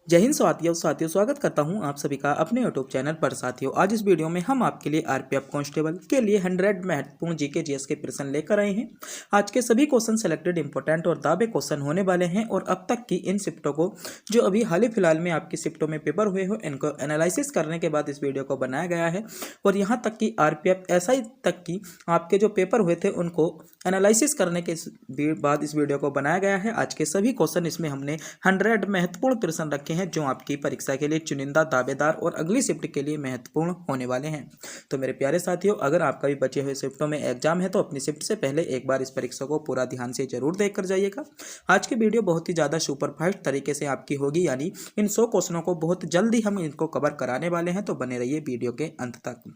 जय हिंद साथियों स्वागत करता हूं आप सभी का अपने यूट्यूब चैनल पर। साथियों, आज इस वीडियो में हम आपके लिए आरपीएफ कांस्टेबल के लिए 100 महत्वपूर्ण जीके जीएस के प्रश्न लेकर आए हैं। आज के सभी क्वेश्चन सेलेक्टेड इंपॉर्टेंट और दावे क्वेश्चन होने वाले हैं और अब तक की इन शिफ्टों को जो अभी हाल ही फिलहाल में आपकी शिफ्टों में पेपर हुए हो इनको एनालिसिस करने के बाद इस वीडियो को बनाया गया है। और यहाँ तक कि आरपीएफ एसआई तक की आपके जो पेपर हुए थे उनको एनालिसिस करने के बाद इस वीडियो को बनाया गया है। आज के सभी क्वेश्चन इसमें हमने 100 महत्वपूर्ण प्रश्न रखे हैं जो आपकी परीक्षा के लिए चुनिंदा, दावेदार और अगली शिफ्ट के लिए महत्वपूर्ण होने वाले हैं। तो मेरे प्यारे साथियों, अगर आपका भी बचे हुए शिफ्टों में एग्जाम है तो अपनी शिफ्ट से पहले एक बार इस परीक्षा को पूरा ध्यान से जरूर देख कर जाइएगा। आज की वीडियो बहुत ही ज़्यादा सुपरफास्ट तरीके से आपकी होगी, यानी इन 100 क्वेश्चनों को बहुत जल्दी हम इनको कवर कराने वाले हैं। तो बने रहिए वीडियो के अंत तक।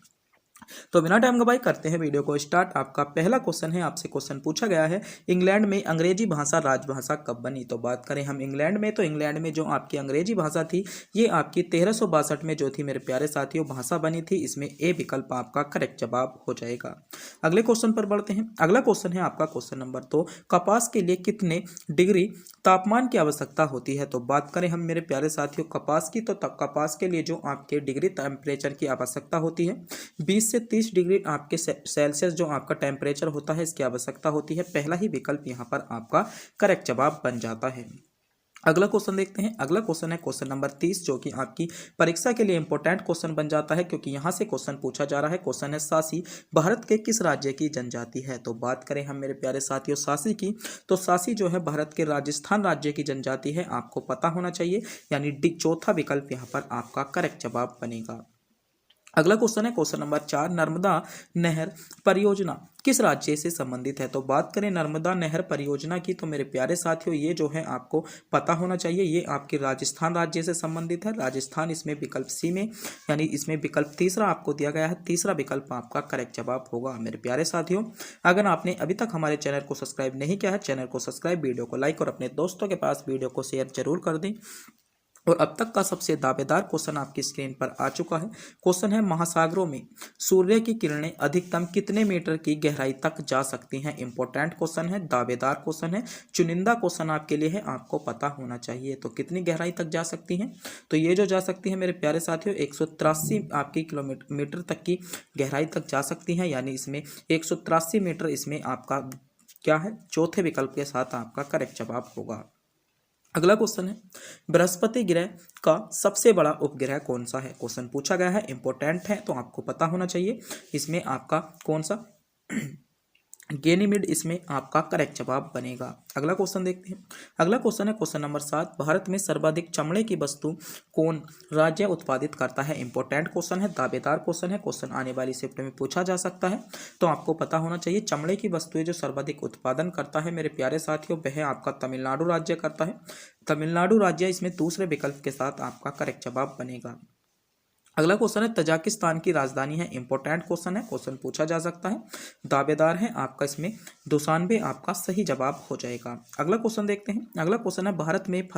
तो बिना टाइम गवाए करते हैं वीडियो को स्टार्ट। आपका पहला क्वेश्चन है, आपसे क्वेश्चन पूछा गया है, इंग्लैंड में अंग्रेजी भाषा राजभाषा कब बनी? तो बात करें हम इंग्लैंड में, तो इंग्लैंड में जो आपकी अंग्रेजी भाषा थी ये आपकी 1362 में जो थी मेरे प्यारे साथियों भाषा बनी थी। इसमें ए विकल्प आपका करेक्ट जवाब हो जाएगा। अगले क्वेश्चन पर बढ़ते हैं। अगला क्वेश्चन है आपका क्वेश्चन नंबर 2, कपास के लिए कितने डिग्री तापमान की आवश्यकता होती है? तो बात करें हम मेरे प्यारे साथियों कपास की, तो कपास के लिए जो आपके डिग्री टेम्परेचर की आवश्यकता होती है 20 से 30 डिग्री आपके सेल्सियस जो आपका टेम्परेचर होता है इसकी आवश्यकता होती है। पहला ही विकल्प यहाँ पर आपका करेक्ट जवाब बन जाता है। अगला क्वेश्चन देखते हैं। अगला क्वेश्चन है क्वेश्चन नंबर 30 जो कि आपकी परीक्षा के लिए इंपॉर्टेंट क्वेश्चन बन जाता है क्योंकि यहाँ से क्वेश्चन पूछा जा रहा है। क्वेश्चन है सासी भारत के किस राज्य की जनजाति है? तो बात करें हम मेरे प्यारे साथियों सासी की, तो सासी जो है भारत के राजस्थान राज्य की जनजाति है, आपको पता होना चाहिए, यानी डी चौथा विकल्प यहाँ पर आपका करेक्ट जवाब बनेगा। अगला क्वेश्चन है क्वेश्चन नंबर 4, नर्मदा नहर परियोजना किस राज्य से संबंधित है? तो बात करें नर्मदा नहर परियोजना की, तो मेरे प्यारे साथियों ये जो है आपको पता होना चाहिए, ये आपके राजस्थान राज्य से संबंधित है। राजस्थान इसमें विकल्प सी में, यानी इसमें विकल्प तीसरा आपको दिया गया है। तीसरा विकल्प आपका करेक्ट जवाब होगा। मेरे प्यारे साथियों, अगर आपने अभी तक हमारे चैनल को सब्सक्राइब नहीं किया है, चैनल को सब्सक्राइब, वीडियो को लाइक और अपने दोस्तों के पास वीडियो को शेयर जरूर कर दें। और अब तक का सबसे दावेदार क्वेश्चन आपकी स्क्रीन पर आ चुका है। क्वेश्चन है महासागरों में सूर्य की किरणें अधिकतम कितने मीटर की गहराई तक जा सकती हैं? इंपॉर्टेंट क्वेश्चन है, दावेदार क्वेश्चन है, चुनिंदा क्वेश्चन आपके लिए है, आपको पता होना चाहिए। तो कितनी गहराई तक जा सकती हैं? तो ये जो जा सकती है मेरे प्यारे साथियों 183 आपकी किलोमीटर तक की गहराई तक जा सकती हैं, यानी इसमें 183 मीटर इसमें आपका क्या है, चौथे विकल्प के साथ आपका करेक्ट जवाब होगा। अगला क्वेश्चन है, बृहस्पति ग्रह का सबसे बड़ा उपग्रह कौन सा है? क्वेश्चन पूछा गया है, इंपॉर्टेंट है, तो आपको पता होना चाहिए। इसमें आपका कौन सा गैनीमेड इसमें आपका करेक्ट जवाब बनेगा। अगला क्वेश्चन देखते हैं। अगला क्वेश्चन है क्वेश्चन नंबर 7, भारत में सर्वाधिक चमड़े की वस्तु कौन राज्य उत्पादित करता है? इंपॉर्टेंट क्वेश्चन है, दावेदार क्वेश्चन है, क्वेश्चन आने वाली शिफ्ट में पूछा जा सकता है, तो आपको पता होना चाहिए। चमड़े की वस्तुएं जो सर्वाधिक उत्पादन करता है मेरे प्यारे साथियों वह आपका तमिलनाडु राज्य करता है। तमिलनाडु राज्य इसमें दूसरे विकल्प के साथ आपका करेक्ट जवाब बनेगा। अगला क्वेश्चन है, तजाकिस्तान की राजधानी है? इंपॉर्टेंट क्वेश्चन है, क्वेश्चन पूछा जा सकता है, दावेदार है आपका इसमें दुशानबे आपका सही जवाब हो जाएगा। अगला क्वेश्चन देखते हैं। अगला क्वेश्चन है, भारत में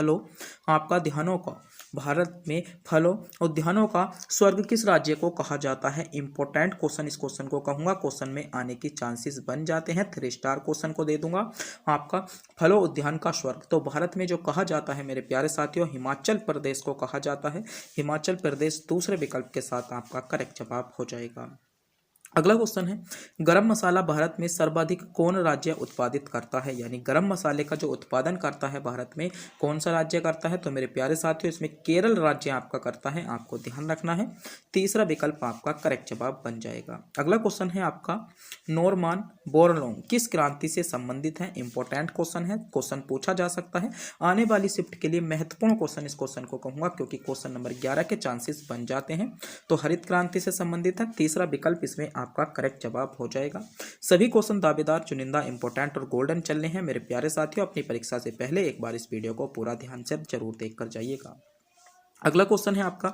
फलों उद्यानों का स्वर्ग किस राज्य को कहा जाता है? इंपॉर्टेंट क्वेश्चन, इस क्वेश्चन को कहूंगा, क्वेश्चन में आने की चांसेस बन जाते हैं। 3 स्टार क्वेश्चन को दे दूंगा आपका फलों उद्यान का स्वर्ग। तो भारत में जो कहा जाता है मेरे प्यारे साथियों हिमाचल प्रदेश को कहा जाता है। हिमाचल प्रदेश दूसरे विकल्प के साथ आपका करेक्ट जवाब हो जाएगा। अगला क्वेश्चन है, गरम मसाला भारत में सर्वाधिक कौन राज्य उत्पादित करता है? यानी गरम मसाले का जो उत्पादन करता है भारत में कौन सा राज्य करता है? तो मेरे प्यारे साथियों इसमें केरल राज्य आपका करता है, आपको ध्यान रखना है। तीसरा विकल्प आपका करेक्ट जवाब बन जाएगा। अगला क्वेश्चन है आपका, नॉर्मन बोरलॉग किस क्रांति से संबंधित है? इंपॉर्टेंट क्वेश्चन है, क्वेश्चन पूछा जा सकता है, आने वाली शिफ्ट के लिए महत्वपूर्ण क्वेश्चन, इस क्वेश्चन को कहूंगा क्योंकि क्वेश्चन नंबर 11 के चांसेस बन जाते हैं। तो हरित क्रांति से संबंधित है, तीसरा विकल्प इसमें आपका करेक्ट जवाब हो जाएगा। सभी क्वेश्चन दावेदार, चुनिंदा, इंपॉर्टेंट और गोल्डन चल रहे हैं। मेरे प्यारे साथियों अपनी परीक्षा से पहले एक बार इस वीडियो को पूरा ध्यान से जरूर देख कर जाइएगा। अगला क्वेश्चन है आपका,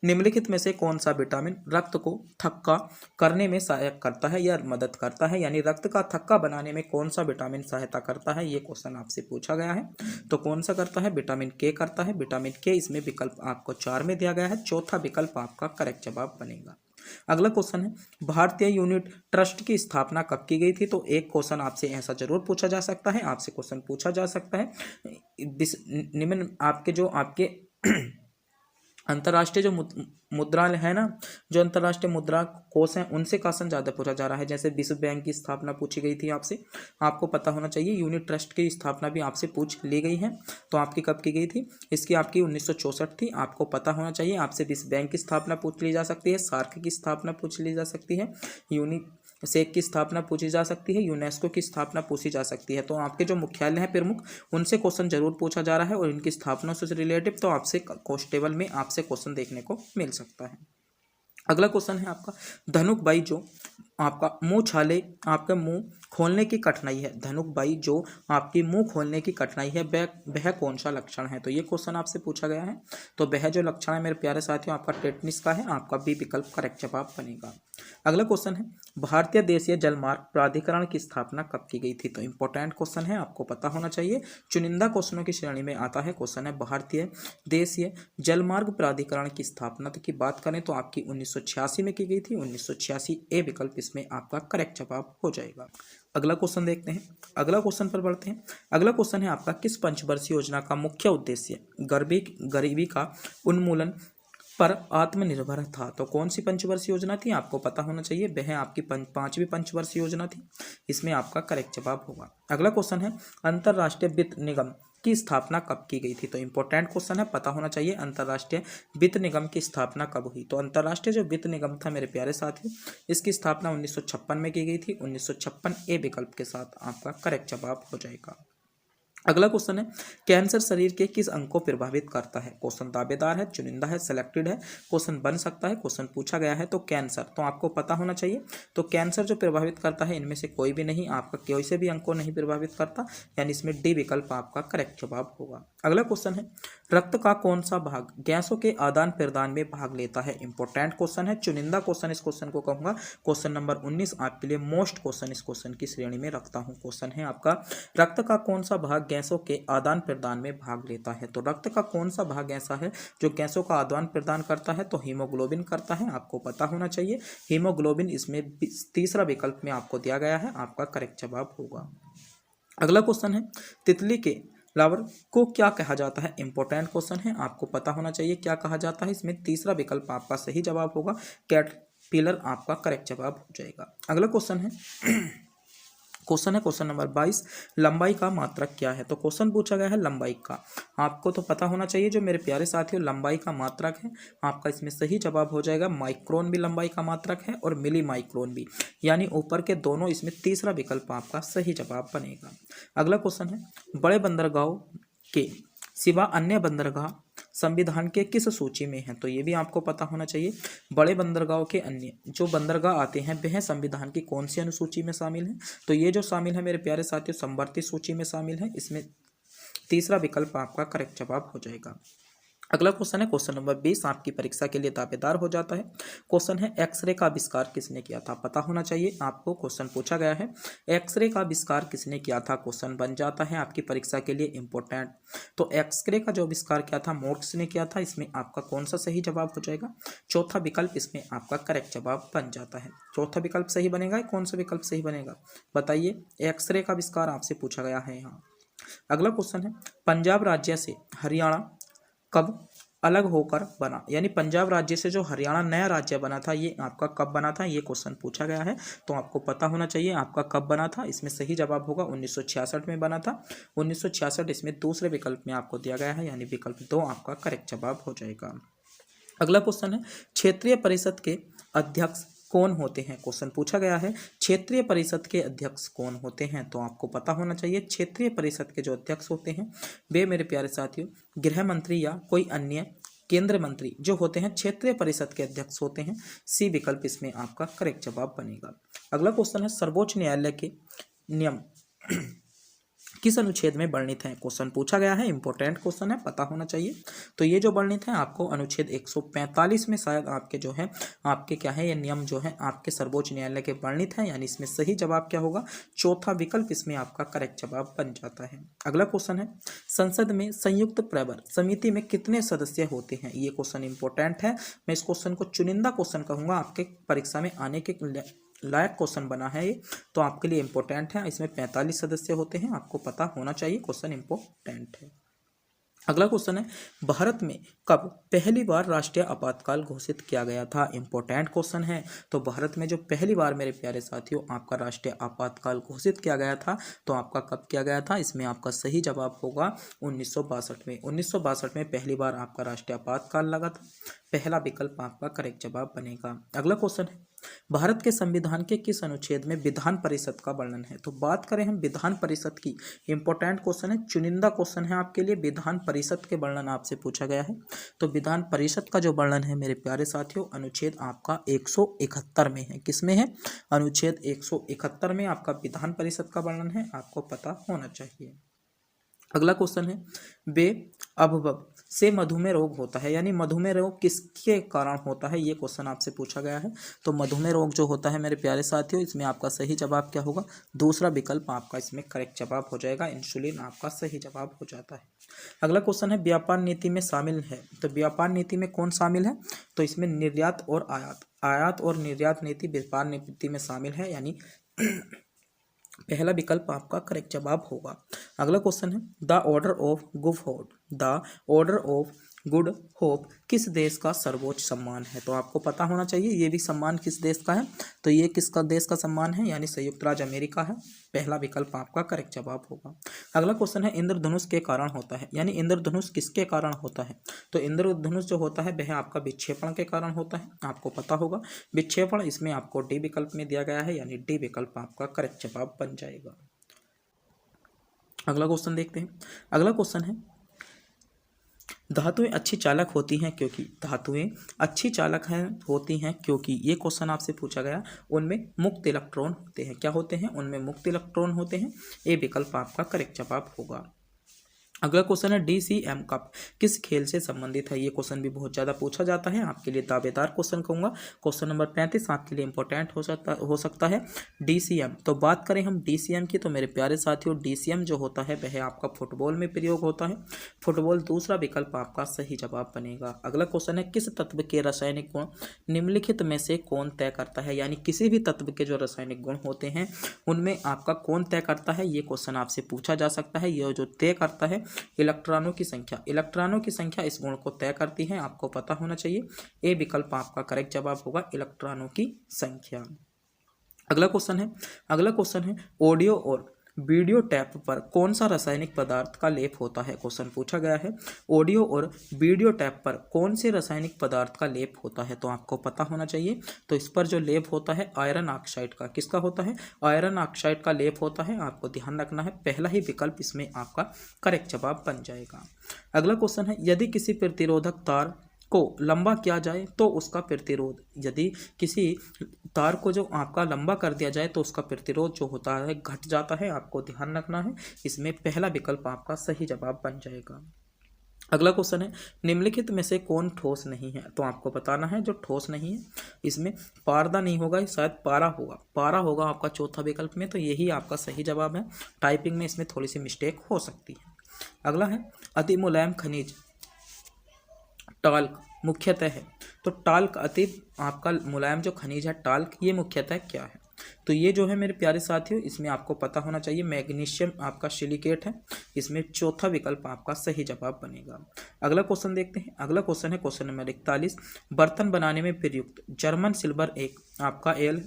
निम्नलिखित में से कौन सा विटामिन रक्त को थक्का करने में सहायक करता है या मदद करता है? यानी रक्त का थक्का बनाने में कौन सा विटामिन सहायता करता है, ये क्वेश्चन आपसे पूछा गया है। तो कौन सा करता है? विटामिन के करता है। विटामिन के इसमें विकल्प आपको 4 में दिया गया है, चौथा विकल्प आपका करेक्ट जवाब बनेगा। अगला क्वेश्चन है, भारतीय यूनिट ट्रस्ट की स्थापना कब की गई थी? तो एक क्वेश्चन आपसे ऐसा जरूर पूछा जा सकता है, आपसे क्वेश्चन पूछा जा सकता है निम्न आपके जो आपके अंतर्राष्ट्रीय जो मुद्रा है ना, जो अंतर्राष्ट्रीय मुद्रा कोष हैं उनसे क्वेश्चन ज़्यादा पूछा जा रहा है। जैसे विश्व बैंक की स्थापना पूछी गई थी आपसे, आपको पता होना चाहिए। यूनिट ट्रस्ट की स्थापना भी आपसे पूछ ली गई है, तो आपकी कब की गई थी? इसकी आपकी 1964 थी, आपको पता होना चाहिए। आपसे विश्व बैंक की स्थापना पूछ ली जा सकती है, सार्क की स्थापना पूछ ली जा सकती है, सेक की स्थापना पूछी जा सकती है, यूनेस्को की स्थापना पूछी जा सकती है। तो आपके जो मुख्यालय हैं प्रमुख, उनसे क्वेश्चन जरूर पूछा जा रहा है, और इनकी स्थापना से रिलेटिव तो आपसे कांस्टेबल में आपसे क्वेश्चन देखने को मिल सकता है। अगला क्वेश्चन है आपका, धनुक बाई जो आपका मुंह छाले, आपका मुंह खोलने की कठिनाई है, धनुक बाई जो आपकी मुंह खोलने की कठिनाई है, वह कौन सा लक्षण है? तो ये क्वेश्चन आपसे पूछा गया है। तो वह जो लक्षण है मेरे प्यारे साथियों आपका टेटनिस का है, आपका बी विकल्प करेक्ट जवाब बनेगा। अगला क्वेश्चन है, भारतीय देशीय जलमार्ग प्राधिकरण की स्थापना कब की गई थी? तो इंपॉर्टेंट क्वेश्चन है, आपको पता होना चाहिए, चुनिंदा क्वेश्चनों की श्रेणी में आता है। क्वेश्चन है, भारतीय देशीय जलमार्ग प्राधिकरण की स्थापना की बात करें तो आपकी 1986 में की गई थी। 1986 ए विकल्प इसमें आपका करेक्ट जवाब हो जाएगा। अगला क्वेश्चन देखते हैं, अगला क्वेश्चन पर बढ़ते हैं। अगला क्वेश्चन है आपका, किस पंचवर्षीय योजना का मुख्य उद्देश्य गरीबी का उन्मूलन पर आत्मनिर्भर था? तो कौन सी पंचवर्षीय योजना थी? आपको पता होना चाहिए, वह आपकी पांचवी पंचवर्षीय योजना थी। इसमें आपका करेक्ट जवाब होगा। अगला क्वेश्चन है, अंतर्राष्ट्रीय वित्त निगम की स्थापना कब की गई थी? तो इंपॉर्टेंट क्वेश्चन है, पता होना चाहिए अंतर्राष्ट्रीय वित्त निगम की स्थापना कब हुई? तो अंतर्राष्ट्रीय जो वित्त निगम था मेरे प्यारे साथियों, इसकी स्थापना 1956 में की गई थी। 1956 ए विकल्प के साथ आपका करेक्ट जवाब हो जाएगा। अगला क्वेश्चन है, कैंसर शरीर के किस अंग को प्रभावित करता है? क्वेश्चन दावेदार है, चुनिंदा है, सिलेक्टेड है, क्वेश्चन बन सकता है, क्वेश्चन पूछा गया है। तो कैंसर, तो आपको पता होना चाहिए, तो कैंसर जो प्रभावित करता है इनमें से कोई भी नहीं, आपका कोई से भी अंग को नहीं प्रभावित करता, यानी इसमें डी विकल्प आपका करेक्ट जवाब होगा। अगला क्वेश्चन है, रक्त का कौन सा भाग गैसों के आदान प्रदान में भाग लेता है? इंपॉर्टेंट क्वेश्चन है, चुनिंदा क्वेश्चन इस क्वेश्चन को कहूंगा। क्वेश्चन नंबर 19 आपके लिए मोस्ट क्वेश्चन इस क्वेश्चन की श्रेणी में रखता हूं। क्वेश्चन है आपका, रक्त का कौन सा भाग गैसों के आदान प्रदान में भाग लेता है? तो रक्त का कौन सा भाग ऐसा है जो गैसों का आदान प्रदान करता है? तो हीमोग्लोबिन करता है, आपको पता होना चाहिए। हीमोग्लोबिन इसमें तीसरा विकल्प में आपको दिया गया है, आपका करेक्ट जवाब होगा। अगला क्वेश्चन है, तितली के फ्लावर को क्या कहा जाता है? इंपॉर्टेंट क्वेश्चन है, आपको पता होना चाहिए क्या कहा जाता है। इसमें तीसरा विकल्प आपका सही जवाब होगा, कैटरपिलर आपका करेक्ट जवाब हो जाएगा। अगला क्वेश्चन है क्वेश्चन नंबर 22, लंबाई का मात्रक क्या है? तो क्वेश्चन पूछा गया है लंबाई का, आपको तो पता होना चाहिए जो मेरे प्यारे साथियों लंबाई का मात्रक है, आपका इसमें सही जवाब हो जाएगा माइक्रोन भी लंबाई का मात्रक है और मिली माइक्रोन भी, यानी ऊपर के दोनों, इसमें तीसरा विकल्प आपका सही जवाब बनेगा। अगला क्वेश्चन है, बड़े बंदरगाहों के सिवा अन्य बंदरगाह संविधान के किस सूची में है? तो ये भी आपको पता होना चाहिए, बड़े बंदरगाहों के अन्य जो बंदरगाह आते हैं वह संविधान की कौन सी अनुसूची में शामिल है? तो ये जो शामिल है मेरे प्यारे साथियों संवर्ती सूची में शामिल है, इसमें तीसरा विकल्प आपका करेक्ट जवाब हो जाएगा। अगला क्वेश्चन है क्वेश्चन नंबर 20, आपकी परीक्षा के लिए दावेदार हो जाता है। क्वेश्चन है, एक्सरे का आविष्कार किसने किया था? पता होना चाहिए आपको, क्वेश्चन पूछा गया है एक्सरे का आविष्कार किसने किया था, क्वेश्चन बन जाता है आपकी परीक्षा के लिए इंपॉर्टेंट। तो एक्सरे का जो आविष्कार किया था मोर्स ने किया था, इसमें आपका कौन सा सही जवाब हो जाएगा? चौथा विकल्प इसमें आपका करेक्ट जवाब बन जाता है। चौथा विकल्प सही बनेगा, कौन सा विकल्प सही बनेगा बताइए? एक्सरे का आविष्कार आपसे पूछा गया है यहाँ। अगला क्वेश्चन है, पंजाब राज्य से हरियाणा कब अलग होकर बना? यानी पंजाब राज्य से जो हरियाणा नया राज्य बना था, ये आपका कब बना था? ये क्वेश्चन पूछा गया है, तो आपको पता होना चाहिए आपका कब बना था। इसमें सही जवाब होगा 1966 में बना था। 1966 इसमें दूसरे विकल्प में आपको दिया गया है, यानी विकल्प 2 आपका करेक्ट जवाब हो जाएगा। अगला क्वेश्चन है, क्षेत्रीय परिषद के अध्यक्ष कौन होते हैं? क्वेश्चन पूछा गया है क्षेत्रीय परिषद के अध्यक्ष कौन होते हैं? तो आपको पता होना चाहिए क्षेत्रीय परिषद के जो अध्यक्ष होते हैं वे मेरे प्यारे साथियों गृह मंत्री या कोई अन्य केंद्र मंत्री जो होते हैं क्षेत्रीय परिषद के अध्यक्ष होते हैं। सी विकल्प इसमें आपका करेक्ट जवाब बनेगा। अगला क्वेश्चन है, सर्वोच्च न्यायालय के नियम किस अनुच्छेद में वर्णित है? क्वेश्चन पूछा गया है, इंपॉर्टेंट क्वेश्चन है, पता होना चाहिए। तो ये जो वर्णित है आपको अनुच्छेद 145 में शायद आपके जो है आपके क्या है ये नियम जो है आपके सर्वोच्च न्यायालय के वर्णित है, यानी इसमें सही जवाब क्या होगा? चौथा विकल्प इसमें आपका करेक्ट जवाब बन जाता है। अगला क्वेश्चन है, संसद में संयुक्त प्रवर समिति में कितने सदस्य होते हैं? ये क्वेश्चन इंपॉर्टेंट है, मैं इस क्वेश्चन को चुनिंदा क्वेश्चन कहूँगा, आपके परीक्षा में आने के लायक क्वेश्चन बना है ये, तो आपके लिए इंपॉर्टेंट है। इसमें 45 सदस्य होते हैं, आपको पता होना चाहिए, क्वेश्चन इंपॉर्टेंट है। अगला क्वेश्चन है, भारत में कब पहली बार राष्ट्रीय आपातकाल घोषित किया गया था? इंपॉर्टेंट क्वेश्चन है। तो भारत में जो पहली बार मेरे प्यारे साथियों आपका राष्ट्रीय आपातकाल घोषित किया गया था, तो आपका कब किया गया था? इसमें आपका सही जवाब होगा 1962 में। 1962 में पहली बार आपका राष्ट्रीय आपातकाल लगा था। पहला विकल्प आपका करेक्ट जवाब बनेगा। अगला क्वेश्चन है, भारत के संविधान के किस अनुच्छेद में विधान परिषद का वर्णन है? तो बात करें हम विधान परिषद की, इंपॉर्टेंट क्वेश्चन है, चुनिंदा क्वेश्चन है आपके लिए। विधान परिषद के वर्णन आपसे पूछा गया है। तो विधान परिषद का जो वर्णन है मेरे प्यारे साथियों, अनुच्छेद आपका 171 में है। किसमें है? अनुच्छेद 171 में आपका विधान परिषद का वर्णन है, आपको पता होना चाहिए। अगला क्वेश्चन है, बे अभव से मधुमेह रोग होता है, यानी मधुमेह रोग किसके कारण होता है? ये क्वेश्चन आपसे पूछा गया है। तो मधुमेह रोग जो होता है मेरे प्यारे साथियों, इसमें आपका सही जवाब क्या होगा? दूसरा विकल्प आपका इसमें करेक्ट जवाब हो जाएगा, इंसुलिन आपका सही जवाब हो जाता है। अगला क्वेश्चन है, व्यापार नीति में शामिल है। तो व्यापार नीति में कौन शामिल है? तो इसमें निर्यात और आयात और निर्यात नीति व्यापार नीति में शामिल है, यानी पहला विकल्प आपका करेक्ट जवाब होगा। अगला क्वेश्चन है, the order of good hope, the order of good hope किस देश का सर्वोच्च सम्मान है? तो आपको पता होना चाहिए ये भी सम्मान किस देश का है। तो ये किसका देश का सम्मान है? यानी संयुक्त राज्य अमेरिका है। पहला विकल्प आपका करेक्ट जवाब होगा। अगला क्वेश्चन है, इंद्रधनुष के कारण होता है, यानी इंद्रधनुष किसके कारण होता है? तो इंद्रधनुष जो होता है वह आपका विक्षेपण के कारण होता है, आपको पता होगा। विक्षेपण इसमें आपको डी विकल्प में दिया गया है, यानी डी विकल्प आपका करेक्ट जवाब बन जाएगा। अगला क्वेश्चन देखते हैं। अगला क्वेश्चन है, धातुएं अच्छी चालक होती हैं क्योंकि, धातुएं अच्छी चालक होती हैं क्योंकि ये क्वेश्चन आपसे पूछा गया। उनमें मुक्त इलेक्ट्रॉन होते हैं। क्या होते हैं? उनमें मुक्त इलेक्ट्रॉन होते हैं। ये विकल्प आपका करेक्ट जवाब होगा। अगला क्वेश्चन है, DCM कप किस खेल से संबंधित है? ये क्वेश्चन भी बहुत ज़्यादा पूछा जाता है, आपके लिए दावेदार क्वेश्चन कहूँगा। क्वेश्चन नंबर 35 आपके लिए इंपॉर्टेंट हो सकता है। DCM, तो बात करें हम DCM की, तो मेरे प्यारे साथियों DCM जो होता है वह आपका फुटबॉल में प्रयोग होता है। फुटबॉल दूसरा विकल्प आपका सही जवाब बनेगा। अगला क्वेश्चन है, किस तत्व के रासायनिक गुण निम्नलिखित में से कौन तय करता है? यानी किसी भी तत्व के जो रासायनिक गुण होते हैं उनमें आपका कौन तय करता है? ये क्वेश्चन आपसे पूछा जा सकता है। यह जो तय करता है इलेक्ट्रॉनों की संख्या, इलेक्ट्रॉनों की संख्या इस गुण को तय करती है, आपको पता होना चाहिए। ए विकल्प आपका करेक्ट जवाब होगा, इलेक्ट्रॉनों की संख्या। अगला क्वेश्चन है, ऑडियो और वीडियो टैप पर कौन सा रासायनिक पदार्थ का लेप होता है? क्वेश्चन पूछा गया है, ऑडियो और वीडियो टैप पर कौन से रासायनिक पदार्थ का लेप होता है? तो आपको पता होना चाहिए। तो इस पर जो लेप होता है आयरन ऑक्साइड का, किसका होता है? आयरन ऑक्साइड का लेप होता है, आपको ध्यान रखना है। पहला ही विकल्प इसमें आपका करेक्ट जवाब बन जाएगा। अगला क्वेश्चन है, यदि किसी प्रतिरोधक तार को लंबा किया जाए तो उसका प्रतिरोध, यदि किसी तार को जो आपका लंबा कर दिया जाए तो उसका प्रतिरोध जो होता है घट जाता है, आपको ध्यान रखना है। इसमें पहला विकल्प आपका सही जवाब बन जाएगा। अगला क्वेश्चन है, निम्नलिखित में से कौन ठोस नहीं है? तो आपको बताना है जो ठोस नहीं है, इसमें पारदा नहीं होगा, शायद पारा होगा। पारा होगा आपका चौथा विकल्प में, तो यही आपका सही जवाब है। टाइपिंग में इसमें थोड़ी सी मिस्टेक हो सकती है। अगला है, अति मुलायम खनिज टाल्क मुख्यतः है। तो टाल्क अति आपका मुलायम जो खनिज है टाल्क, ये मुख्यतः क्या है? तो ये जो है मेरे प्यारे साथियों, इसमें आपको पता होना चाहिए मैग्नीशियम आपका सिलिकेट है। इसमें चौथा विकल्प आपका सही जवाब बनेगा। अगला क्वेश्चन देखते हैं। अगला क्वेश्चन है क्वेश्चन नंबर 41, बर्तन बनाने में प्रयुक्त जर्मन सिल्वर एक आपका एल,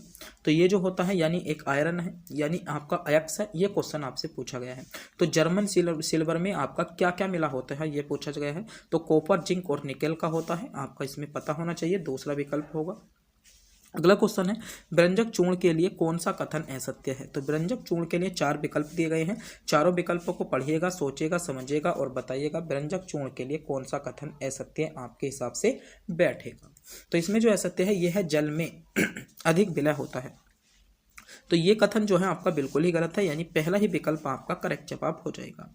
तो ये जो होता है यानी एक आयरन है, यानी आपका अयस्क है। ये क्वेश्चन आपसे पूछा गया है। तो जर्मन सिल्वर में आपका क्या क्या मिला होता है ये पूछा गया है। तो कॉपर, जिंक और निकेल का होता है, आपका इसमें पता होना चाहिए, दूसरा विकल्प होगा। अगला क्वेश्चन है, व्यंजक चूर्ण के लिए कौन सा कथन असत्य है? तो व्यंजक चूर्ण के लिए 4 विकल्प दिए गए हैं। चारों विकल्पों को पढ़िएगा, सोचिएगा, समझिएगा और बताइएगा व्यंजक चूर्ण के लिए कौन सा कथन असत्य आपके हिसाब से बैठेगा। तो इसमें जो असत्य है यह है जल में अधिक विलय होता है। तो ये कथन जो है आपका बिल्कुल ही गलत है, यानी पहला ही विकल्प आपका करेक्ट जवाब हो जाएगा।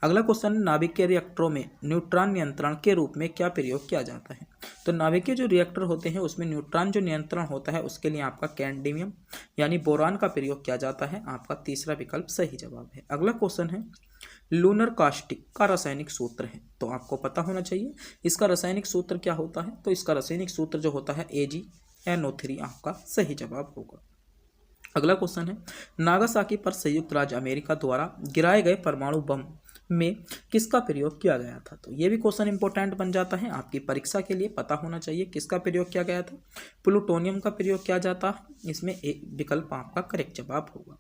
अगला क्वेश्चन, नाभिकीय रिएक्टरों में न्यूट्रॉन नियंत्रण के रूप में क्या प्रयोग किया जाता है? तो नाभिकीय जो रिएक्टर होते हैं उसमें न्यूट्रॉन जो नियंत्रण होता है उसके लिए आपका कैडमियम यानी बोरान का प्रयोग किया जाता है, आपका तीसरा विकल्प सही जवाब है। अगला क्वेश्चन है, लूनर कास्टिक का रासायनिक सूत्र है, तो आपको पता होना चाहिए इसका रासायनिक सूत्र क्या होता है। तो इसका रासायनिक सूत्र जो होता है AgNO3 आपका सही जवाब होगा। अगला क्वेश्चन है, नागासाकी पर संयुक्त राज्य अमेरिका द्वारा गिराए गए परमाणु बम में किसका प्रयोग किया गया था। तो ये भी क्वेश्चन इंपॉर्टेंट बन जाता है, आपकी परीक्षा के लिए पता होना चाहिए किसका प्रयोग किया गया था। प्लूटोनियम का प्रयोग किया जाता है, इसमें एक विकल्प आपका करेक्ट जवाब होगा।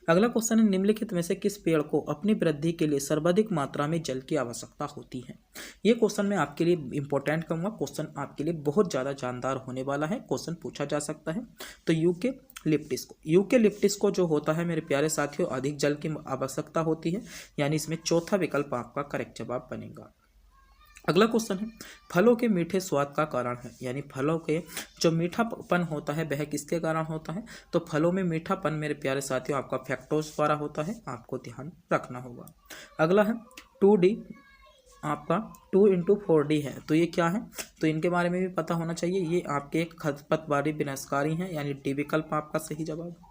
अगला क्वेश्चन है, निम्नलिखित में से किस पेड़ को अपनी वृद्धि के लिए सर्वाधिक मात्रा में जल की आवश्यकता होती है। ये क्वेश्चन मैं आपके लिए इंपॉर्टेंट कहूँगा, क्वेश्चन आपके लिए बहुत ज़्यादा जानदार होने वाला है, क्वेश्चन पूछा जा सकता है। तो यूकेलिप्टिस को जो होता है मेरे प्यारे साथियों, अधिक जल की आवश्यकता होती है, यानी इसमें चौथा विकल्प आपका करेक्ट जवाब बनेगा। अगला क्वेश्चन है, फलों के मीठे स्वाद का कारण है, यानी फलों के जो मीठापन होता है वह किसके कारण होता है। तो फलों में मीठापन मेरे प्यारे साथियों आपका फ्रक्टोज द्वारा होता है, आपको ध्यान रखना होगा। अगला है 2D, आपका 2x4D है, तो ये क्या है, तो इनके बारे में भी पता होना चाहिए। ये आपके खरपतवारी विनाशकारी हैं, यानी डी विकल्प आपका सही जवाब है।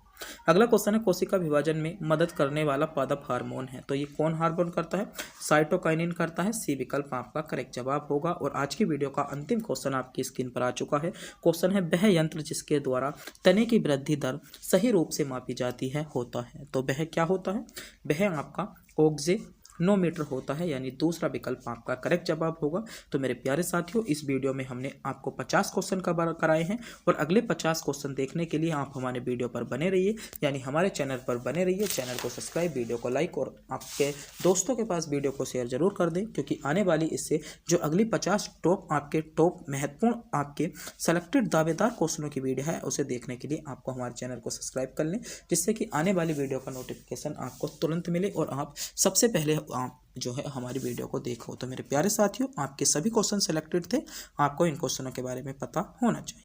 अगला क्वेश्चन है, कोशिका विभाजन में मदद करने वाला पादप हार्मोन है, तो ये कौन हार्मोन करता है, साइटोकाइनिन करता है, सी विकल्प आपका करेक्ट जवाब होगा। और आज की वीडियो का अंतिम क्वेश्चन आपकी स्क्रीन पर आ चुका है। क्वेश्चन है, वह यंत्र जिसके द्वारा तने की वृद्धि दर सही रूप से मापी जाती है होता है। तो वह क्या होता है, वह आपका ओक्सेनोमीटर होता है, यानी दूसरा विकल्प आपका करेक्ट जवाब होगा। तो मेरे प्यारे साथियों, इस वीडियो में हमने आपको 50 क्वेश्चन कवर कराए हैं, और अगले 50 क्वेश्चन देखने के लिए आप हमारे वीडियो पर बने रहिए, यानी हमारे चैनल पर बने रहिए। चैनल को सब्सक्राइब, वीडियो को लाइक और आपके दोस्तों के पास वीडियो को शेयर जरूर कर दें, क्योंकि आने वाली इससे जो अगली 50 टॉप महत्वपूर्ण आपके सेलेक्टेड दावेदार क्वेश्चनों की वीडियो है, उसे देखने के लिए आपको हमारे चैनल को सब्सक्राइब कर लें, जिससे कि आने वाली वीडियो का नोटिफिकेशन आपको तुरंत मिले और आप सबसे पहले आप जो है हमारी वीडियो को देखो। तो मेरे प्यारे साथियों, आपके सभी क्वेश्चन सेलेक्टेड थे, आपको इन क्वेश्चनों के बारे में पता होना चाहिए।